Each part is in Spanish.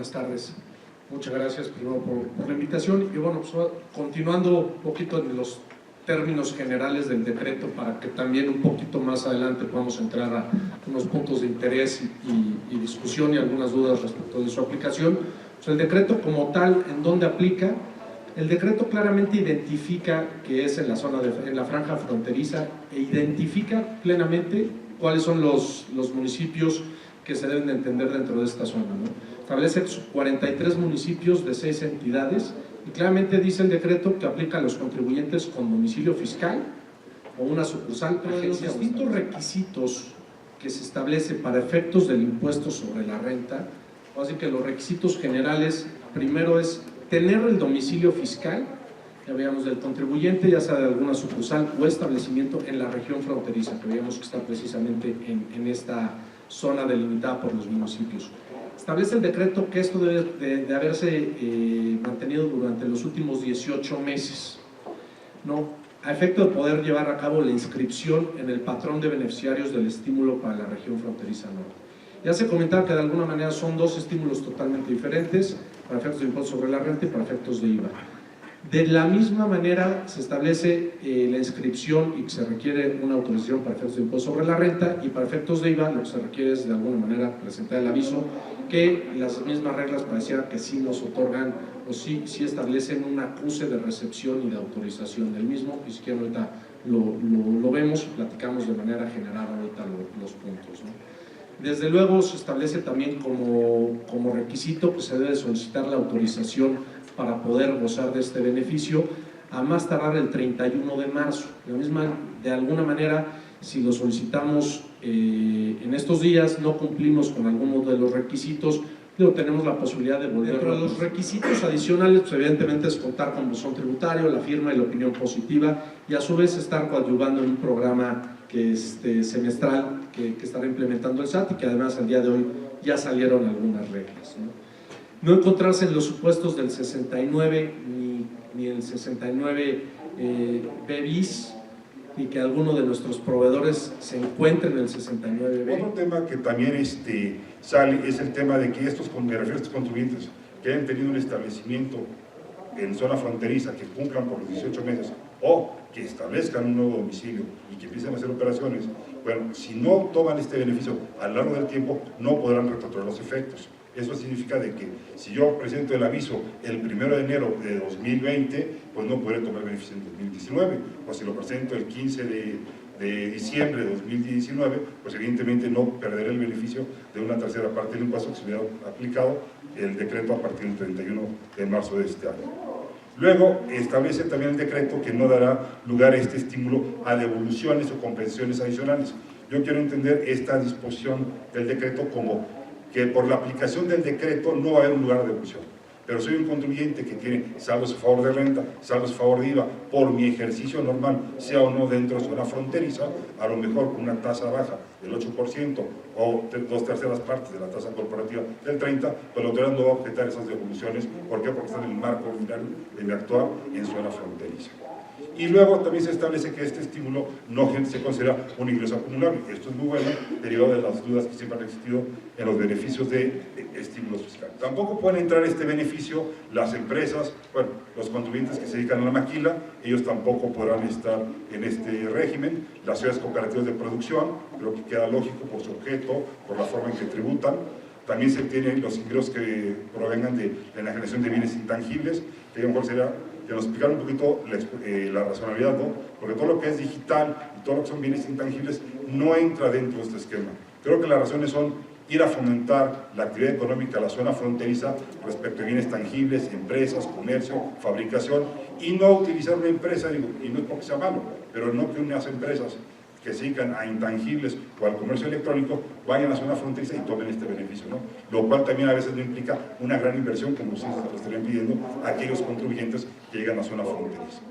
buenas tardes. Muchas gracias primero por la invitación y bueno, pues, continuando un poquito en los términos generales del decreto para que también un poquito más adelante podamos entrar a unos puntos de interés y discusión y algunas dudas respecto de su aplicación. Pues el decreto como tal, ¿en dónde aplica? El decreto claramente identifica que es en la zona en la franja fronteriza e identifica plenamente cuáles son los municipios que se deben de entender dentro de esta zona, ¿no? Establece 43 municipios de 6 entidades y claramente dice el decreto que aplica a los contribuyentes con domicilio fiscal o una sucursal, pero de los distintos requisitos que se establece para efectos del impuesto sobre la renta. Así que los requisitos generales, primero es tener el domicilio fiscal, ya veíamos, del contribuyente, ya sea de alguna sucursal o establecimiento en la región fronteriza, que veíamos que está precisamente en esta zona delimitada por los municipios. Establece el decreto que esto debe de haberse mantenido durante los últimos 18 meses, ¿no? A efecto de poder llevar a cabo la inscripción en el patrón de beneficiarios del estímulo para la región fronteriza norte. Ya se comentaba que de alguna manera son dos estímulos totalmente diferentes, para efectos de impuesto sobre la renta y para efectos de IVA. De la misma manera se establece la inscripción y que se requiere una autorización para efectos de impuesto sobre la renta, y para efectos de IVA lo que se requiere es de alguna manera presentar el aviso, que las mismas reglas pareciera que sí nos otorgan o sí establecen un acuse de recepción y de autorización del mismo, y si quieren ahorita lo vemos y platicamos de manera general ahorita los puntos, ¿no? Desde luego se establece también como requisito que se debe solicitar la autorización para poder gozar de este beneficio a más tardar el 31 de marzo. De alguna manera, si lo solicitamos en estos días, no cumplimos con alguno de los requisitos, pero tenemos la posibilidad de volver. Dentro de los requisitos adicionales, pues evidentemente es contar con buzón tributario, la firma y la opinión positiva, y a su vez estar coadyuvando en un programa que semestral que estará implementando el SAT y que además al día de hoy ya salieron algunas reglas, ¿no? No encontrarse en los supuestos del 69 ni el 69 B bis, ni que alguno de nuestros proveedores se encuentre en el 69B. Otro tema que también sale es el tema de que me refiero a estos contribuyentes que hayan tenido un establecimiento en zona fronteriza, que cumplan por los 18 meses o que establezcan un nuevo domicilio y que empiecen a hacer operaciones, bueno, si no toman este beneficio a lo largo del tiempo, no podrán retrotraer los efectos. Eso significa de que si yo presento el aviso el 1 de enero de 2020, pues no podré tomar beneficio en 2019, o si lo presento el 15 de diciembre de 2019, pues evidentemente no perderé el beneficio de una tercera parte del impuesto que se hubiera aplicado el decreto a partir del 31 de marzo de este año. Luego establece también el decreto que no dará lugar a este estímulo a devoluciones o compensaciones adicionales. Yo quiero entender esta disposición del decreto como que por la aplicación del decreto no va a haber un lugar de devolución, pero soy un contribuyente que tiene saldos a favor de renta, saldos a favor de IVA, por mi ejercicio normal, sea o no dentro de zona fronteriza, a lo mejor con una tasa baja del 8% o 2/3 partes de la tasa corporativa del 30%, pues la autoridad no va a objetar esas devoluciones. ¿Por qué? Porque están en el marco ordinario de mi actuar en zona fronteriza. Y luego también se establece que este estímulo no se considera un ingreso acumulable. Esto es muy bueno, derivado de las dudas que siempre han existido en los beneficios de estímulos fiscales. Tampoco pueden entrar este beneficio las empresas, bueno, los contribuyentes que se dedican a la maquila, ellos tampoco podrán estar en este régimen. Las sociedades cooperativas de producción, creo que queda lógico por su objeto, por la forma en que tributan. También se tienen los ingresos que provengan de la generación de bienes intangibles, que a lo mejor sería que nos explicar un poquito la razonabilidad, ¿no? Porque todo lo que es digital y todo lo que son bienes intangibles no entra dentro de este esquema. Creo que las razones son ir a fomentar la actividad económica de la zona fronteriza respecto a bienes tangibles, empresas, comercio, fabricación, y no utilizar una empresa, digo, y no es porque sea malo, pero no que unas empresas que se dedican a intangibles o al comercio electrónico vayan a la zona fronteriza y tomen este beneficio, ¿no? Lo cual también a veces no implica una gran inversión, como ustedes estarían pidiendo a aquellos contribuyentes que llegan a la zona fronteriza.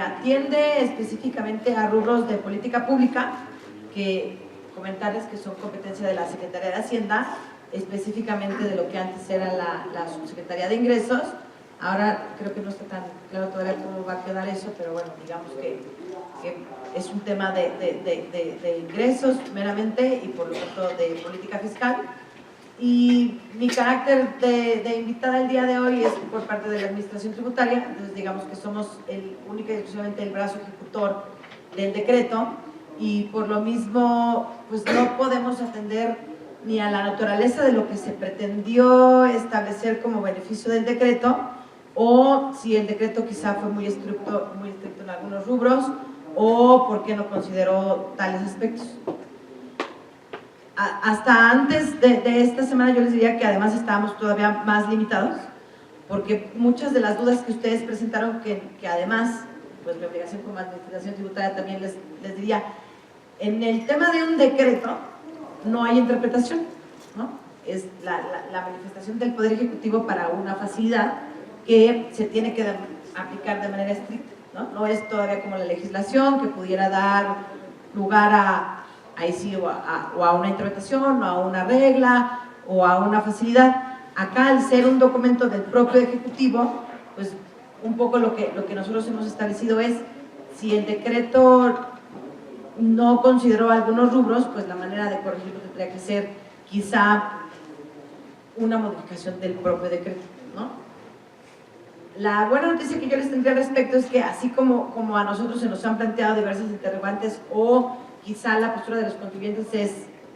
Atiende específicamente a rubros de política pública, que comentarles que son competencia de la Secretaría de Hacienda, específicamente de lo que antes era la Subsecretaría de Ingresos. Ahora creo que no está tan claro todavía cómo va a quedar eso, pero bueno, digamos que es un tema de ingresos meramente y por lo tanto de política fiscal. Y mi carácter de invitada el día de hoy es por parte de la Administración Tributaria, entonces digamos que somos única y exclusivamente el brazo ejecutor del decreto, y por lo mismo pues no podemos atender ni a la naturaleza de lo que se pretendió establecer como beneficio del decreto, o si el decreto quizá fue muy estricto en algunos rubros, o por qué no consideró tales aspectos. Hasta antes de esta semana yo les diría que además estábamos todavía más limitados, porque muchas de las dudas que ustedes presentaron, que además, pues mi obligación como Administración Tributaria también les diría, en el tema de un decreto no hay interpretación, ¿no? Es la manifestación del Poder Ejecutivo para una facilidad que se tiene que aplicar de manera estricta, ¿no? No es todavía como la legislación que pudiera dar lugar ahí sí, o a una interpretación, o a una regla, o a una facilidad. Acá, al ser un documento del propio Ejecutivo, pues un poco lo que nosotros hemos establecido es, si el decreto no consideró algunos rubros, pues la manera de corregirlo tendría que ser quizá una modificación del propio decreto, ¿no? La buena noticia que yo les tendría al respecto es que así como a nosotros se nos han planteado diversas interrogantes, o quizá la postura de los contribuyentes es,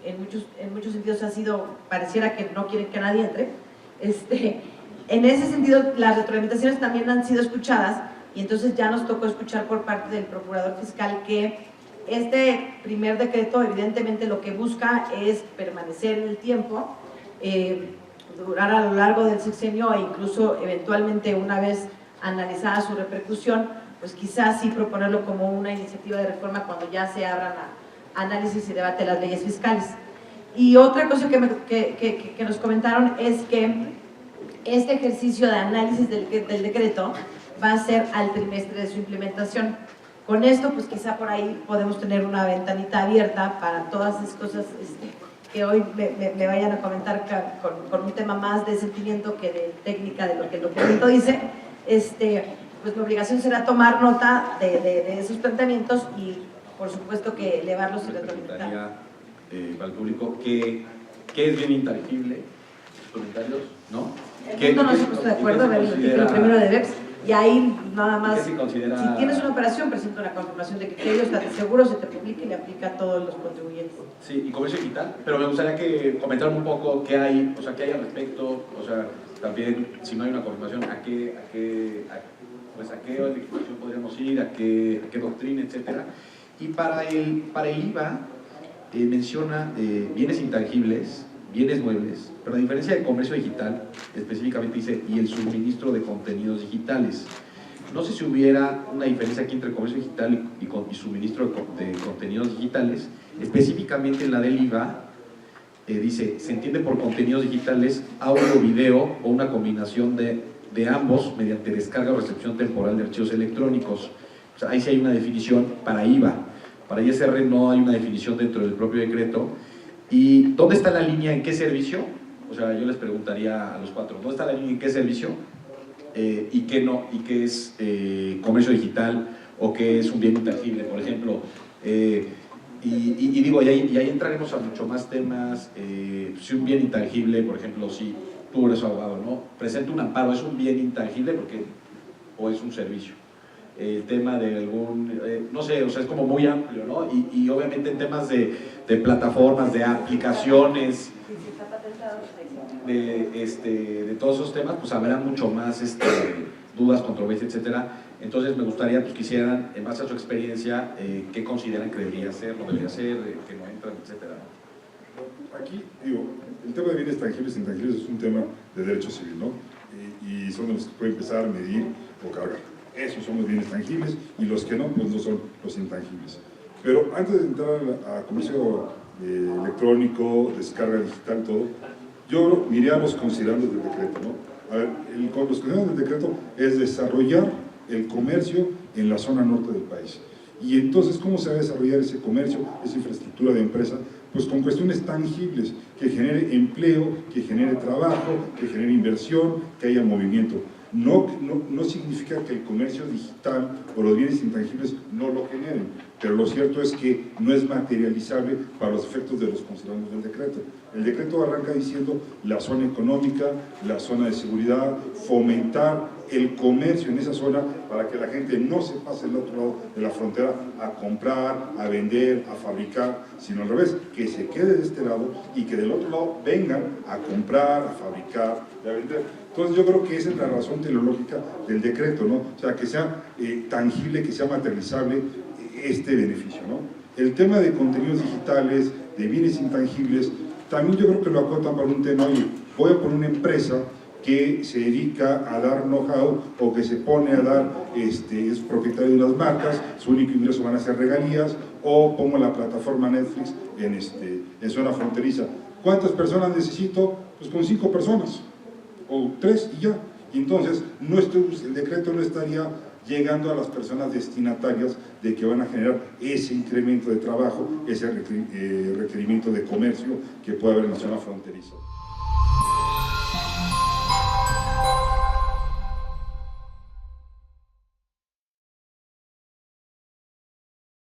en muchos sentidos ha sido, pareciera que no quieren que nadie entre, en ese sentido las retroalimentaciones también han sido escuchadas, y entonces ya nos tocó escuchar por parte del Procurador Fiscal que este primer decreto evidentemente lo que busca es permanecer en el tiempo, durar a lo largo del sexenio, e incluso eventualmente una vez analizada su repercusión, pues quizás sí proponerlo como una iniciativa de reforma cuando ya se abran a análisis y debate las leyes fiscales. Y otra cosa que nos comentaron es que este ejercicio de análisis del decreto va a ser al trimestre de su implementación. Con esto, pues quizá por ahí podemos tener una ventanita abierta para todas esas cosas que hoy me vayan a comentar con un tema más de sentimiento que de técnica de lo que el documento dice. Pues mi obligación será tomar nota de esos planteamientos y por supuesto que elevarlos y retroalimentar. Para el público, ¿qué es bien intangible? Comentarios, ¿no? El mundo no se puso de acuerdo, ver el artículo primero de BEPS, y ahí nada más, si tienes una operación, presenta una confirmación de criterios, estate seguro, se te publica y le aplica a todos los contribuyentes. Sí, y comercio digital, pero me gustaría que comentaran un poco qué hay, o sea, qué hay al respecto, o sea, también, si no hay una confirmación, a qué legislación podríamos ir, a qué doctrina, etcétera. Y para el IVA menciona bienes intangibles, bienes muebles, pero a diferencia del comercio digital, específicamente dice, y el suministro de contenidos digitales. No sé si hubiera una diferencia aquí entre el comercio digital y suministro de contenidos digitales. Específicamente en la del IVA, dice, se entiende por contenidos digitales audio, video o una combinación de ambos mediante descarga o recepción temporal de archivos electrónicos. O sea, ahí sí hay una definición para IVA. Para ISR no hay una definición dentro del propio decreto. ¿Y dónde está la línea? ¿En qué servicio? O sea, yo les preguntaría a los cuatro, ¿dónde está la línea? ¿En qué servicio? ¿Y qué no? ¿Y qué es comercio digital? ¿O qué es un bien intangible, por ejemplo? Y digo, y ahí entraremos a mucho más temas. Si un bien intangible, por ejemplo, si tú eres abogado, ¿no? Presenta un amparo, ¿es un bien intangible o es un servicio? El tema de algún, no sé, o sea, es como muy amplio, ¿no? Y obviamente en temas de plataformas, de aplicaciones, de todos esos temas, pues habrá mucho más dudas, controversias, etcétera. Entonces me gustaría pues quisieran, en base a su experiencia, qué consideran que debería ser, no debería ser, que no entran, etcétera. Aquí, digo, el tema de bienes tangibles e intangibles es un tema de derecho civil, ¿no? Y son los que puede empezar a medir o cargar. Esos son los bienes tangibles y los que no, pues no son los intangibles. Pero antes de entrar a comercio electrónico, descarga digital, todo, yo iría a los considerandos del decreto, ¿no? A ver, los considerandos del decreto es desarrollar el comercio en la zona norte del país. Y entonces, ¿cómo se va a desarrollar ese comercio, esa infraestructura de empresa? Pues con cuestiones tangibles, que genere empleo, que genere trabajo, que genere inversión, que haya movimiento. No significa que el comercio digital o los bienes intangibles no lo generen, pero lo cierto es que no es materializable para los efectos de los considerandos del decreto. El decreto arranca diciendo la zona económica, la zona de seguridad, fomentar el comercio en esa zona para que la gente no se pase al otro lado de la frontera a comprar, a vender, a fabricar, sino al revés, que se quede de este lado y que del otro lado vengan a comprar, a fabricar y a vender. Entonces yo creo que esa es la razón teleológica del decreto, ¿no? O sea, que sea tangible, que sea materializable este beneficio, ¿no? El tema de contenidos digitales, de bienes intangibles, también yo creo que lo acotan para un tema, oye, voy a poner una empresa que se dedica a dar know-how o que se pone a dar, es propietario de unas marcas, su único ingreso van a ser regalías, o pongo la plataforma Netflix en zona fronteriza. ¿Cuántas personas necesito? Pues con 5 personas, o 3 y ya. Y entonces, el decreto no estaría llegando a las personas destinatarias de que van a generar ese incremento de trabajo, ese requerimiento de comercio que puede haber en la zona fronteriza.